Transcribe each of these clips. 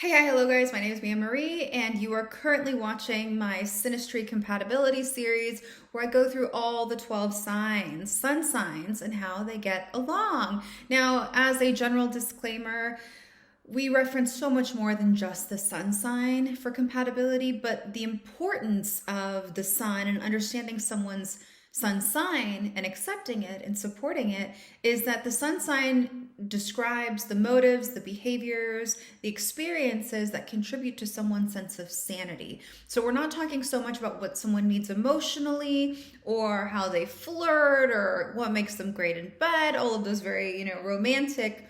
Hi, hello guys, my name is Mia Marie, and you are currently watching my Synastry Compatibility series where I go through all the 12 signs, sun signs, and how they get along. Now, as a general disclaimer, we reference so much more than just the sun sign for compatibility, but the importance of the sun and understanding someone's sun sign and accepting it and supporting it is that the sun sign describes the motives, the behaviors, the experiences that contribute to someone's sense of sanity. So we're not talking so much about what someone needs emotionally or how they flirt or what makes them great in bed, all of those very, romantic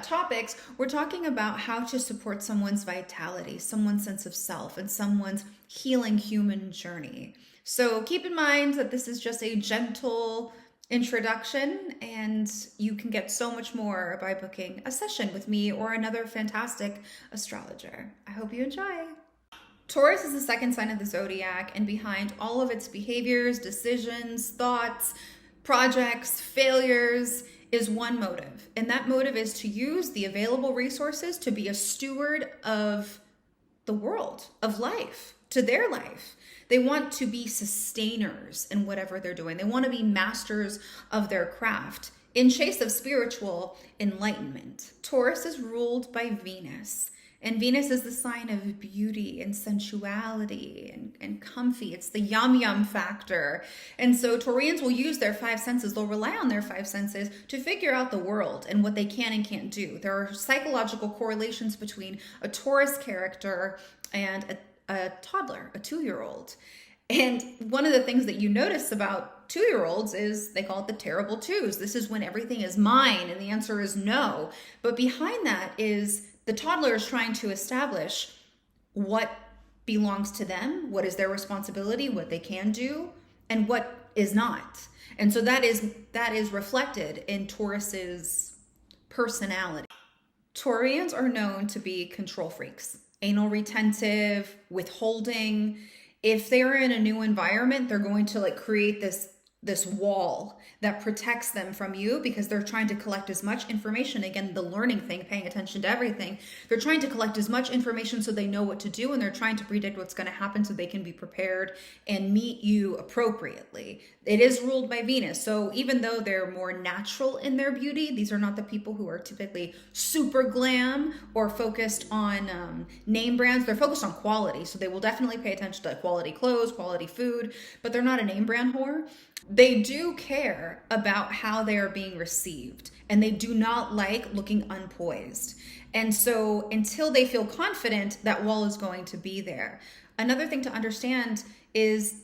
topics. We're talking about how to support someone's vitality, someone's sense of self, and someone's healing human journey. So keep in mind that this is just a gentle introduction, and you can get so much more by booking a session with me or another fantastic astrologer. I hope you enjoy. Taurus is the second sign of the zodiac, and behind all of its behaviors, decisions, thoughts, projects, failures is one motive. And that motive is to use the available resources to be a steward of the world, of life, to their life. They want to be sustainers in whatever they're doing. They want to be masters of their craft in chase of spiritual enlightenment. Taurus is ruled by Venus. And Venus is the sign of beauty and sensuality and comfy. It's the yum yum factor. And so Taurians will use their five senses. They'll rely on their five senses to figure out the world and what they can and can't do. There are psychological correlations between a Taurus character and a toddler, a 2-year-old. And one of the things that you notice about 2-year-olds is they call it the terrible twos. This is when everything is mine and the answer is no. But behind that is the toddler is trying to establish what belongs to them, what is their responsibility, what they can do, and what is not. And so that is reflected in Taurus's personality. Taurians are known to be control freaks, anal retentive, withholding. If they're in a new environment, they're going to create this wall that protects them from you because they're trying to collect as much information. Again, the learning thing, paying attention to everything. They're trying to collect as much information so they know what to do, and they're trying to predict what's going to happen so they can be prepared and meet you appropriately. It is ruled by Venus. So even though they're more natural in their beauty, these are not the people who are typically super glam or focused on name brands. They're focused on quality. So they will definitely pay attention to quality clothes, quality food, but they're not a name brand whore. They do care about how they are being received, and they do not like looking unpoised. And so until they feel confident, that wall is going to be there. Another thing to understand is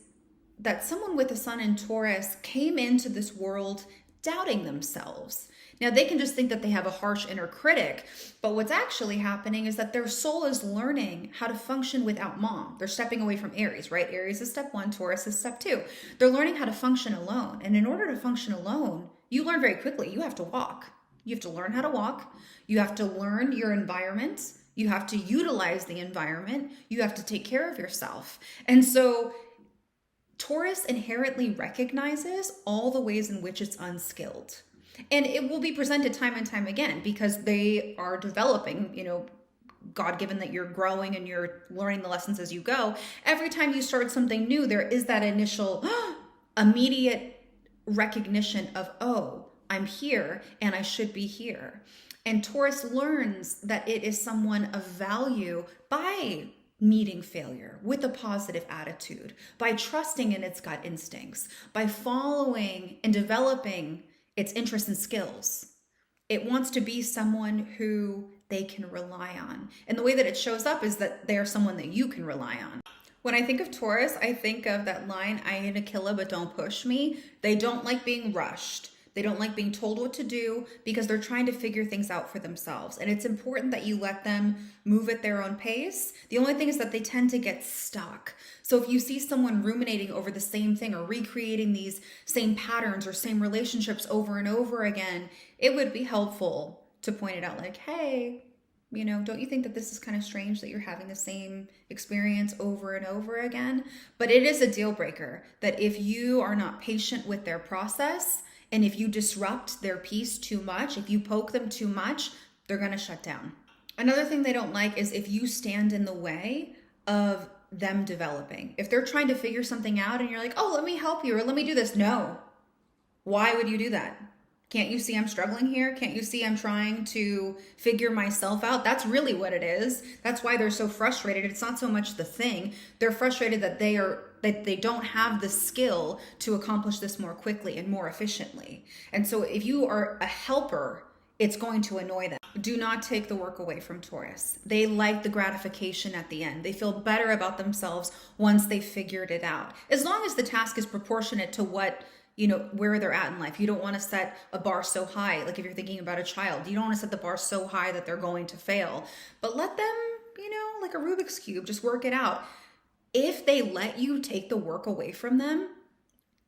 that someone with a sun in Taurus came into this world doubting themselves. Now, they can just think that they have a harsh inner critic, but what's actually happening is that their soul is learning how to function without mom. They're stepping away from Aries, right? Aries is step 1, Taurus is step 2. They're learning how to function alone. And in order to function alone, you learn very quickly. You have to walk. You have to learn how to walk. You have to learn your environment. You have to utilize the environment. You have to take care of yourself. And so Taurus inherently recognizes all the ways in which it's unskilled. And it will be presented time and time again because they are developing, God given that you're growing and you're learning the lessons as you go. Every time you start something new, there is that initial immediate recognition of, oh, I'm here and I should be here. And Taurus learns that it is someone of value by meeting failure with a positive attitude, by trusting in its gut instincts, by following and developing its interests and skills. It wants to be someone who they can rely on. And the way that it shows up is that they are someone that you can rely on. When I think of Taurus, I think of that line, I ain't a killer, but don't push me. They don't like being rushed. They don't like being told what to do because they're trying to figure things out for themselves. And it's important that you let them move at their own pace. The only thing is that they tend to get stuck. So if you see someone ruminating over the same thing or recreating these same patterns or same relationships over and over again, it would be helpful to point it out like, hey, don't you think that this is kind of strange that you're having the same experience over and over again? But it is a deal breaker that if you are not patient with their process, and if you disrupt their peace too much, if you poke them too much, they're going to shut down. Another thing they don't like is if you stand in the way of them developing. If they're trying to figure something out and you're like, oh, let me help you or let me do this. No. Why would you do that? Can't you see I'm struggling here? Can't you see I'm trying to figure myself out? That's really what it is. That's why they're so frustrated. It's not so much the thing. They're frustrated that they don't have the skill to accomplish this more quickly and more efficiently. And so if you are a helper, it's going to annoy them. Do not take the work away from Taurus. They like the gratification at the end. They feel better about themselves once they figured it out. As long as the task is proportionate to what, where they're at in life. You don't want to set a bar so high. Like if you're thinking about a child, you don't want to set the bar so high that they're going to fail. But let them, like a Rubik's Cube, just work it out. If they let you take the work away from them,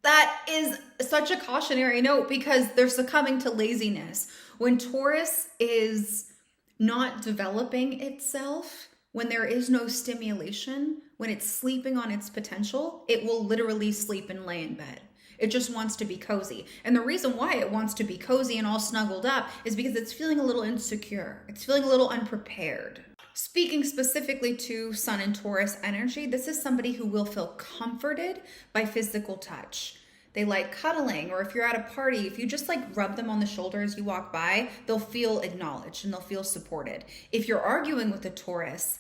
that is such a cautionary note because they're succumbing to laziness. When Taurus is not developing itself, when there is no stimulation, when it's sleeping on its potential, it will literally sleep and lay in bed. It just wants to be cozy. And the reason why it wants to be cozy and all snuggled up is because it's feeling a little insecure. It's feeling a little unprepared. Speaking specifically to Sun and Taurus energy, this is somebody who will feel comforted by physical touch. They like cuddling, or if you're at a party, if you just like rub them on the shoulder as you walk by, they'll feel acknowledged and they'll feel supported. If you're arguing with a Taurus,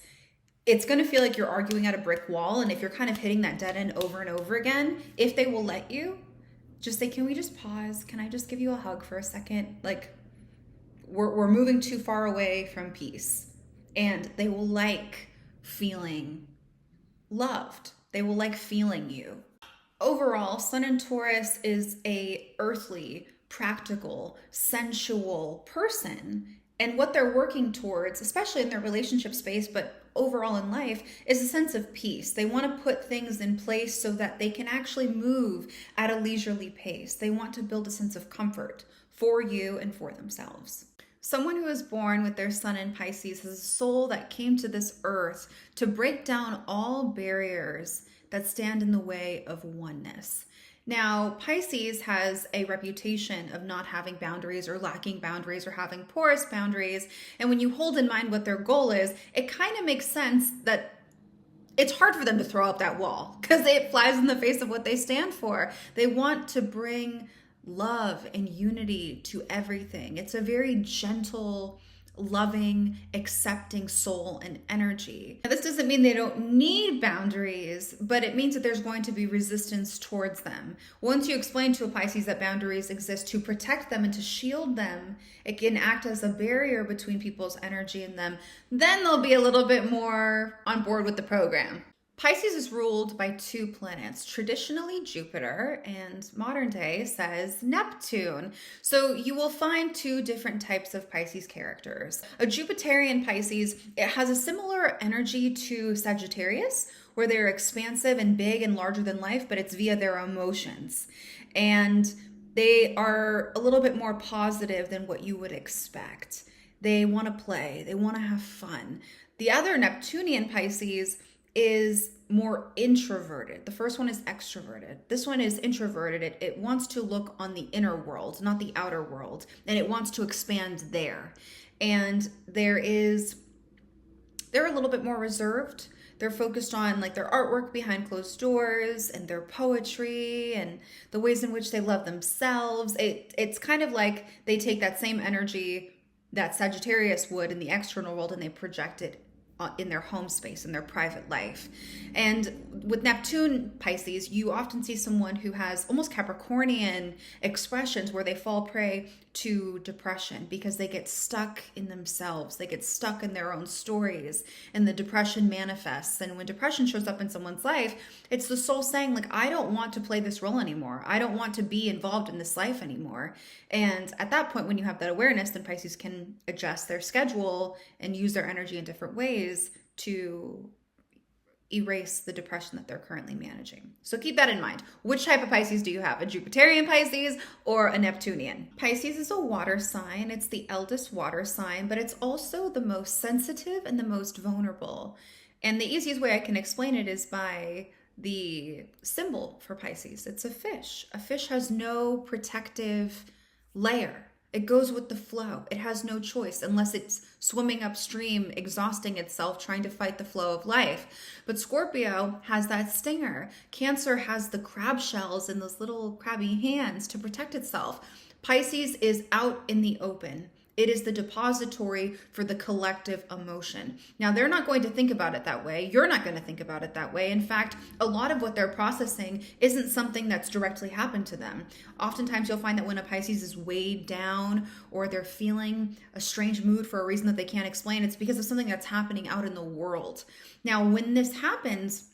it's going to feel like you're arguing at a brick wall. And if you're kind of hitting that dead end over and over again, if they will let you, just say, can we just pause? Can I just give you a hug for a second? Like we're moving too far away from peace. And they will like feeling loved. They will like feeling you. Overall, Sun in Taurus is a earthly, practical, sensual person. And what they're working towards, especially in their relationship space, but overall in life, is a sense of peace. They want to put things in place so that they can actually move at a leisurely pace. They want to build a sense of comfort for you and for themselves. Someone who is born with their Sun in Pisces has a soul that came to this earth to break down all barriers that stand in the way of oneness. Now, Pisces has a reputation of not having boundaries or lacking boundaries or having porous boundaries. And when you hold in mind what their goal is, it kind of makes sense that it's hard for them to throw up that wall because it flies in the face of what they stand for. They want to bring love and unity to everything. It's a very gentle, loving, accepting soul and energy. Now, this doesn't mean they don't need boundaries, but it means that there's going to be resistance towards them. Once you explain to a Pisces that boundaries exist to protect them and to shield them, it can act as a barrier between people's energy and them. Then they'll be a little bit more on board with the program. Pisces is ruled by two planets, traditionally Jupiter, and modern day says Neptune. So you will find two different types of Pisces characters. A Jupiterian Pisces, it has a similar energy to Sagittarius, where they're expansive and big and larger than life, but it's via their emotions. And they are a little bit more positive than what you would expect. They want to play, they want to have fun. The other Neptunian Pisces is more introverted. The first one is extroverted. This one is introverted. It wants to look on the inner world, not the outer world, and it wants to expand there. And they're a little bit more reserved. They're focused on like their artwork behind closed doors and their poetry and the ways in which they love themselves. It's kind of like they take that same energy that Sagittarius would in the external world and they project it in their home space, in their private life. And with Neptune Pisces, you often see someone who has almost Capricornian expressions where they fall prey to depression because they get stuck in themselves. They get stuck in their own stories and the depression manifests. And when depression shows up in someone's life, it's the soul saying like, I don't want to play this role anymore. I don't want to be involved in this life anymore. And at that point, when you have that awareness, then Pisces can adjust their schedule and use their energy in different ways to erase the depression that they're currently managing. So keep that in mind. Which type of Pisces do you have? A Jupiterian Pisces or a Neptunian? Pisces is a water sign. It's the eldest water sign, but it's also the most sensitive and the most vulnerable. And the easiest way I can explain it is by the symbol for Pisces. It's a fish. A fish has no protective layer. It goes with the flow. It has no choice unless it's swimming upstream, exhausting itself, trying to fight the flow of life. But Scorpio has that stinger. Cancer has the crab shells and those little crabby hands to protect itself. Pisces is out in the open. It is the depository for the collective emotion. Now, they're not going to think about it that way. You're not going to think about it that way. In fact, a lot of what they're processing isn't something that's directly happened to them. Oftentimes, you'll find that when a Pisces is weighed down or they're feeling a strange mood for a reason that they can't explain, it's because of something that's happening out in the world. Now, when this happens,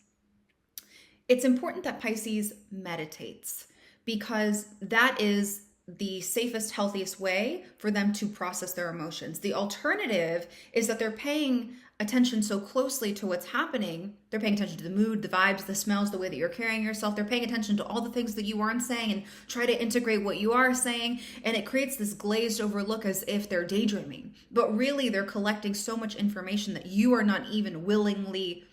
it's important that Pisces meditates, because that is the safest, healthiest way for them to process their emotions. The alternative is that they're paying attention so closely to what's happening. They're paying attention to the mood, the vibes, the smells, the way that you're carrying yourself. They're paying attention to all the things that you aren't saying and try to integrate what you are saying. And it creates this glazed over look as if they're daydreaming. But really, they're collecting so much information that you are not even willingly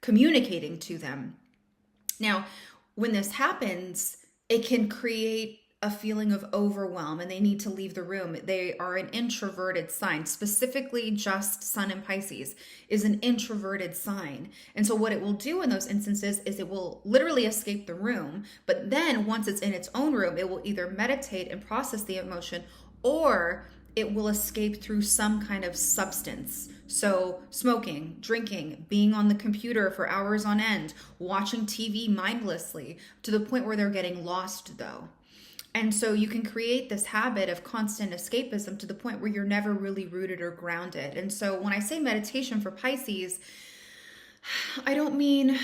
communicating to them. Now, when this happens, it can create a feeling of overwhelm and they need to leave the room. They are an introverted sign. Specifically, just Sun in Pisces is an introverted sign. And so what it will do in those instances is it will literally escape the room. But then once it's in its own room, it will either meditate and process the emotion, or it will escape through some kind of substance. So smoking, drinking, being on the computer for hours on end, watching TV mindlessly, to the point where they're getting lost though. And so you can create this habit of constant escapism to the point where you're never really rooted or grounded. And so when I say meditation for Pisces, I don't mean,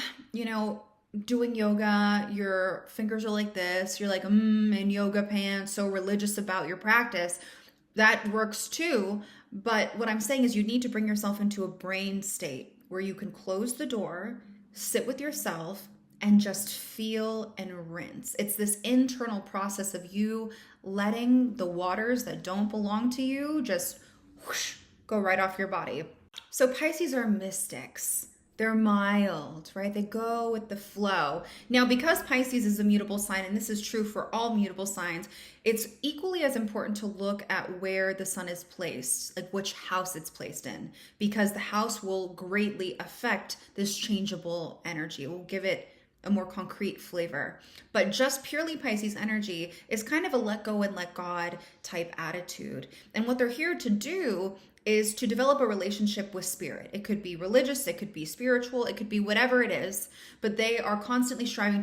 doing yoga, your fingers are like this, you're like, in yoga pants, so religious about your practice. That works too. But what I'm saying is you need to bring yourself into a brain state where you can close the door, sit with yourself, and just feel and rinse. It's this internal process of you letting the waters that don't belong to you just whoosh, go right off your body. So Pisces are mystics. They're mild, right? They go with the flow. Now, because Pisces is a mutable sign, and this is true for all mutable signs, it's equally as important to look at where the sun is placed, like which house it's placed in, because the house will greatly affect this changeable energy. It will give it a more concrete flavor. But just purely Pisces energy is kind of a let go and let God type attitude. And what they're here to do is to develop a relationship with spirit. It could be religious, it could be spiritual, it could be whatever it is, but they are constantly striving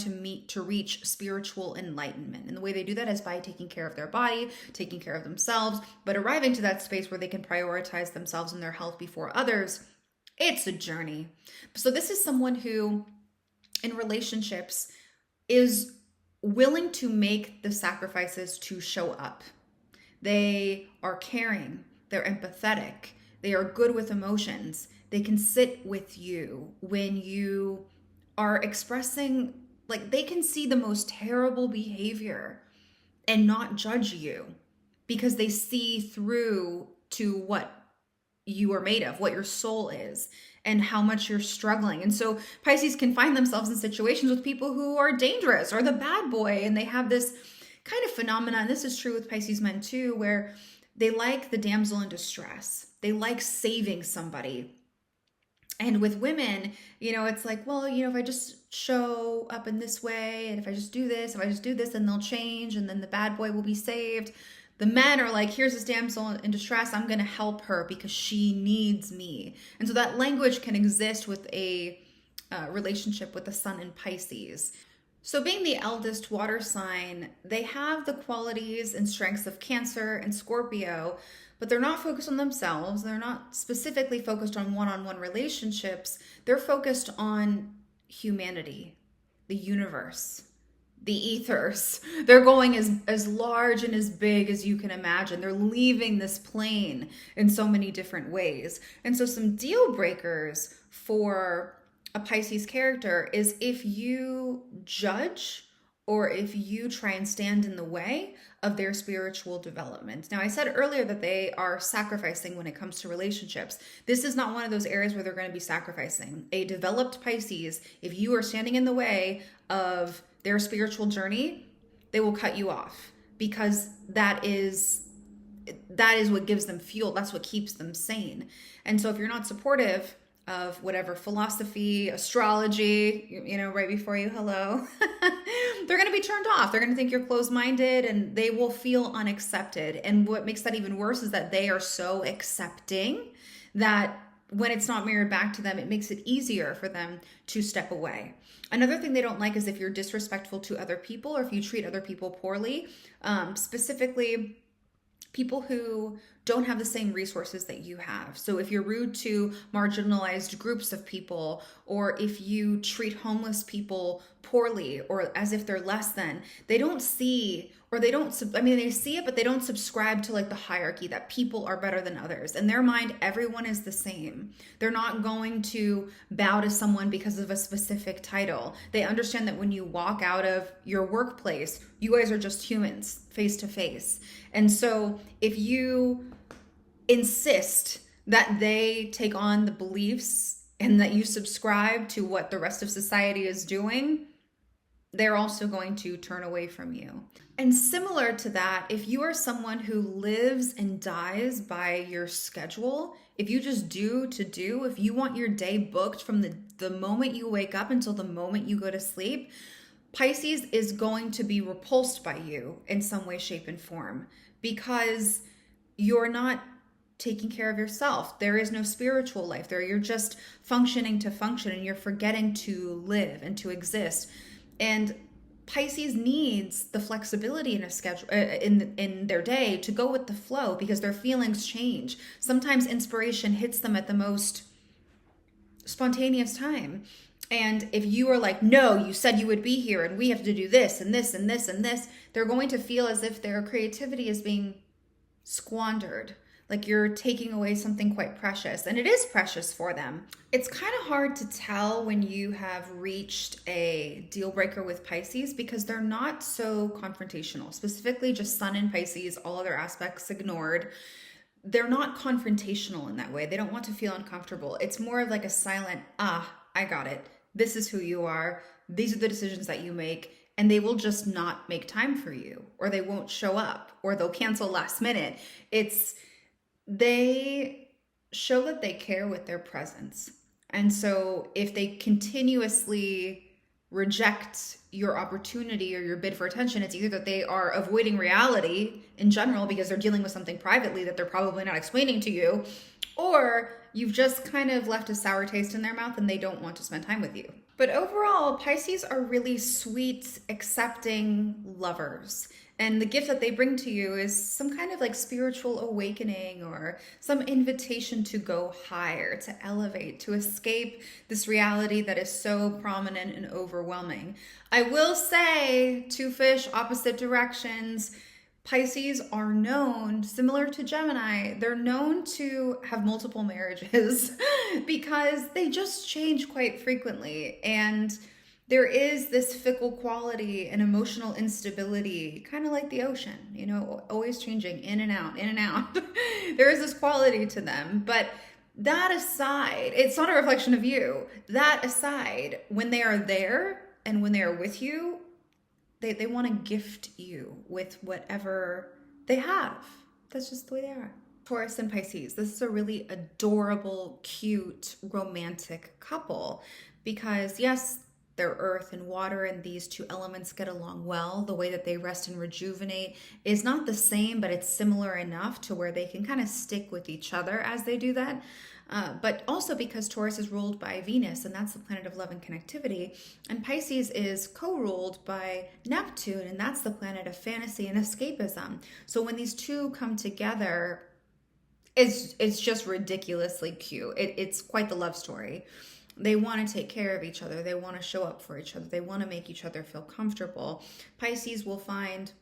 to reach spiritual enlightenment. And the way they do that is by taking care of their body, taking care of themselves, but arriving to that space where they can prioritize themselves and their health before others. It's a journey. So this is someone who, in relationships, is willing to make the sacrifices to show up. They are caring, they're empathetic, they are good with emotions. They can sit with you when you are expressing, like, they can see the most terrible behavior and not judge you because they see through to what you are made of, what your soul is, and how much you're struggling. And so Pisces can find themselves in situations with people who are dangerous or the bad boy, and they have this kind of phenomenon. This is true with Pisces men too, where they like the damsel in distress. They like saving somebody. And with women, it's like, well, if I just show up in this way, and if I just do this, then they'll change, and then the bad boy will be saved. The men are like, here's this damsel in distress. I'm going to help her because she needs me. And so that language can exist with a relationship with the sun in Pisces. So being the eldest water sign, they have the qualities and strengths of Cancer and Scorpio, but they're not focused on themselves. They're not specifically focused on one-on-one relationships. They're focused on humanity, the universe, the ethers. They're going as large and as big as you can imagine. They're leaving this plane in so many different ways. And so some deal breakers for a Pisces character is if you judge or if you try and stand in the way of their spiritual development. Now, I said earlier that they are sacrificing when it comes to relationships. This is not one of those areas where they're going to be sacrificing. A developed Pisces, if you are standing in the way of their spiritual journey, they will cut you off because that is that is what gives them fuel. That's what keeps them sane. And so if you're not supportive of whatever philosophy, astrology, right before you hello, they're going to be turned off. They're going to think you're closed-minded, and they will feel unaccepted. And what makes that even worse is that they are so accepting that when it's not mirrored back to them, it makes it easier for them to step away. Another thing they don't like is if you're disrespectful to other people, or if you treat other people poorly, specifically people who don't have the same resources that you have. So if you're rude to marginalized groups of people, or if you treat homeless people poorly or as if they're less than, they don't see, or they don't, they see it, but they don't subscribe to like the hierarchy that people are better than others. In their mind, everyone is the same. They're not going to bow to someone because of a specific title. They understand that when you walk out of your workplace, you guys are just humans face to face. And so if you insist that they take on the beliefs and that you subscribe to what the rest of society is doing, they're also going to turn away from you. And similar to that, if you are someone who lives and dies by your schedule, if you just do to do, if you want your day booked from the moment you wake up until the moment you go to sleep, Pisces is going to be repulsed by you in some way, shape, and form, because you're not taking care of yourself. There is no spiritual life there. You're just functioning to function, and you're forgetting to live and to exist. And Pisces needs the flexibility in a schedule, in their day, to go with the flow, because their feelings change. Sometimes inspiration hits them at the most spontaneous time. And if you are like, no, you said you would be here and we have to do this and this and this and this, they're going to feel as if their creativity is being squandered. Like you're taking away something quite precious, and it is precious for them. It's kind of hard to tell when you have reached a deal breaker with Pisces, because they're not so confrontational. Specifically, just Sun in Pisces, all other aspects ignored. They're not confrontational in that way. They don't want to feel uncomfortable. It's more of like a silent, I got it. This is who you are. These are the decisions that you make. And they will just not make time for you, or they won't show up, or they'll cancel last minute. They show that they care with their presence. And so if they continuously reject your opportunity or your bid for attention, it's either that they are avoiding reality in general because they're dealing with something privately that they're probably not explaining to you, or you've just kind of left a sour taste in their mouth and they don't want to spend time with you. But overall, Pisces are really sweet, accepting lovers. And the gift that they bring to you is some kind of like spiritual awakening, or some invitation to go higher, to elevate, to escape this reality that is so prominent and overwhelming. I will say, two fish, opposite directions. Pisces are known, similar to Gemini, they're known to have multiple marriages because they just change quite frequently. And there is this fickle quality and emotional instability, kind of like the ocean, always changing in and out, in and out. There is this quality to them. But that aside, it's not a reflection of you. That aside, when they are there and when they are with you, they want to gift you with whatever they have. That's just the way they are. Taurus and Pisces. This is a really adorable, cute, romantic couple, because yes, they're earth and water, and these two elements get along well. The way that they rest and rejuvenate is not the same, but it's similar enough to where they can kind of stick with each other as they do that. But also because Taurus is ruled by Venus, and that's the planet of love and connectivity, and Pisces is co-ruled by Neptune, and that's the planet of fantasy and escapism. So when these two come together, it's just ridiculously cute. It's quite the love story. They want to take care of each other. They want to show up for each other. They want to make each other feel comfortable. Pisces will find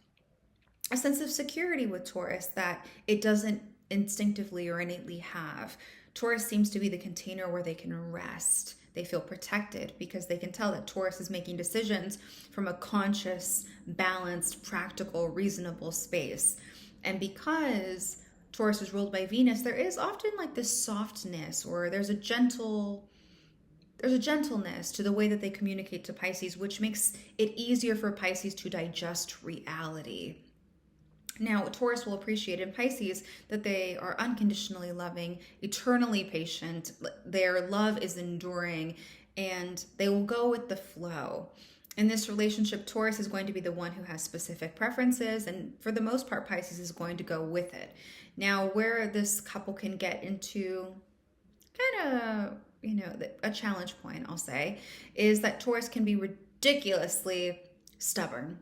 a sense of security with Taurus that it doesn't instinctively or innately have. Taurus seems to be the container where they can rest. They feel protected because they can tell that Taurus is making decisions from a conscious, balanced, practical, reasonable space. And because Taurus is ruled by Venus, there is often like this softness, or there's a gentleness to the way that they communicate to Pisces, which makes it easier for Pisces to digest reality. Now, Taurus will appreciate in Pisces that they are unconditionally loving, eternally patient, their love is enduring, and they will go with the flow. In this relationship, Taurus is going to be the one who has specific preferences, and for the most part, Pisces is going to go with it. Now, where this couple can get into kind of, a challenge point, I'll say, is that Taurus can be ridiculously stubborn.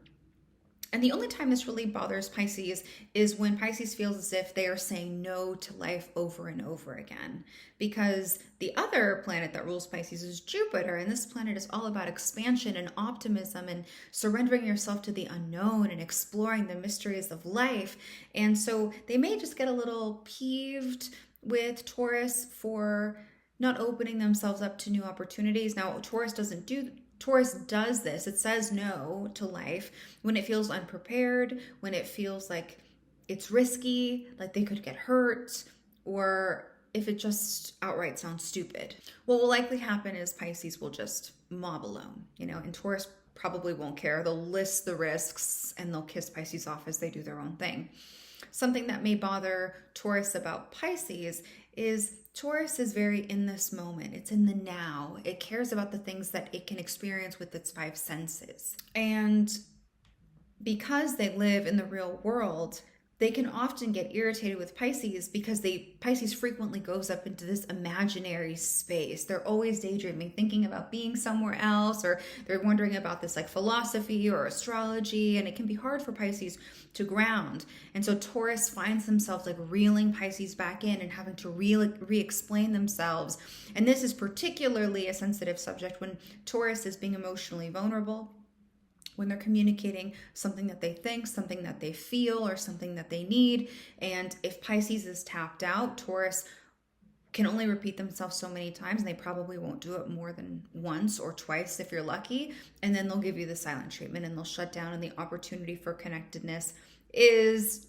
And the only time this really bothers Pisces is when Pisces feels as if they are saying no to life over and over again. Because the other planet that rules Pisces is Jupiter, and this planet is all about expansion and optimism and surrendering yourself to the unknown and exploring the mysteries of life. And so they may just get a little peeved with Taurus for not opening themselves up to new opportunities. Now, Taurus does this. It says no to life when it feels unprepared, when it feels like it's risky, like they could get hurt, or if it just outright sounds stupid. What will likely happen is Pisces will just mob alone, and Taurus probably won't care. They'll list the risks and they'll kiss Pisces off as they do their own thing. Something that may bother Taurus about Pisces is Taurus is very in this moment. It's in the now. It cares about the things that it can experience with its five senses. And because they live in the real world, they can often get irritated with Pisces because Pisces frequently goes up into this imaginary space. They're always daydreaming, thinking about being somewhere else, or they're wondering about this like philosophy or astrology, and it can be hard for Pisces to ground. And so Taurus finds themselves like reeling Pisces back in and having to re-explain themselves. And this is particularly a sensitive subject when Taurus is being emotionally vulnerable, when they're communicating something that they think, something that they feel, or something that they need. And if Pisces is tapped out, Taurus can only repeat themselves so many times, and they probably won't do it more than once or twice if you're lucky. And then they'll give you the silent treatment and they'll shut down, and the opportunity for connectedness is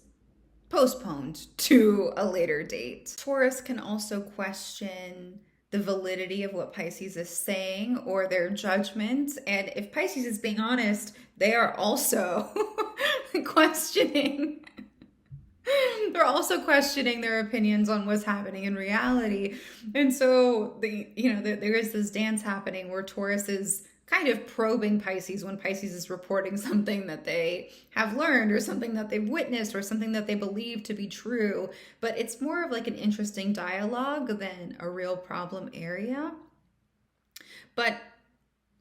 postponed to a later date. Taurus can also question the validity of what Pisces is saying or their judgment. And if Pisces is being honest, they are also questioning. They're also questioning their opinions on what's happening in reality. And so there is this dance happening where Taurus is kind of probing Pisces when Pisces is reporting something that they have learned or something that they've witnessed or something that they believe to be true. But it's more of like an interesting dialogue than a real problem area. But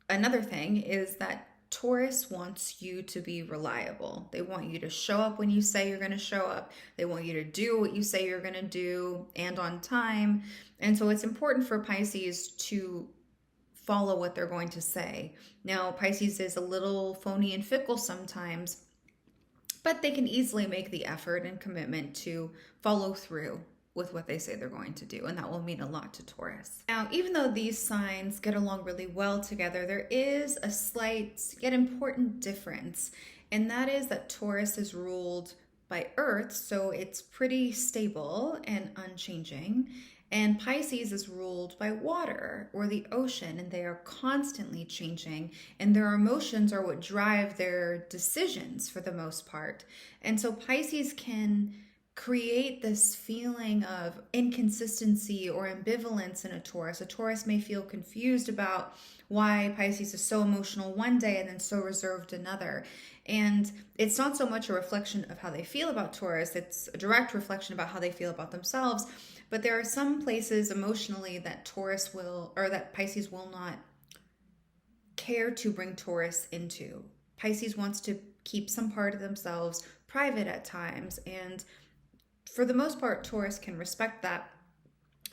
another thing is that Taurus wants you to be reliable. They want you to show up when you say you're going to show up. They want you to do what you say you're going to do and on time. And so it's important for Pisces to follow what they're going to say. Now, Pisces is a little phony and fickle sometimes, but they can easily make the effort and commitment to follow through with what they say they're going to do, and that will mean a lot to Taurus. Now, even though these signs get along really well together, there is a slight yet important difference, and that is that Taurus is ruled by Earth, so it's pretty stable and unchanging. And Pisces is ruled by water or the ocean, and they are constantly changing, and their emotions are what drive their decisions for the most part. And so Pisces can create this feeling of inconsistency or ambivalence in a Taurus. A Taurus may feel confused about why Pisces is so emotional one day and then so reserved another. And it's not so much a reflection of how they feel about Taurus, it's a direct reflection about how they feel about themselves. But there are some places emotionally that Pisces will not care to bring Taurus into. Pisces wants to keep some part of themselves private at times, and for the most part, Taurus can respect that.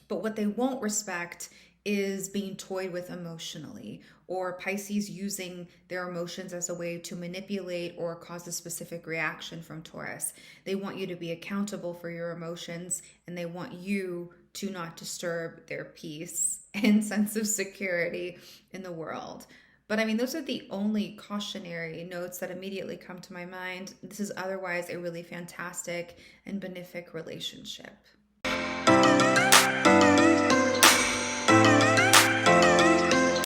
But what they won't respect is being toyed with emotionally, or Pisces using their emotions as a way to manipulate or cause a specific reaction from Taurus. They want you to be accountable for your emotions, and they want you to not disturb their peace and sense of security in the world. But I mean, those are the only cautionary notes that immediately come to my mind. This is otherwise a really fantastic and benefic relationship.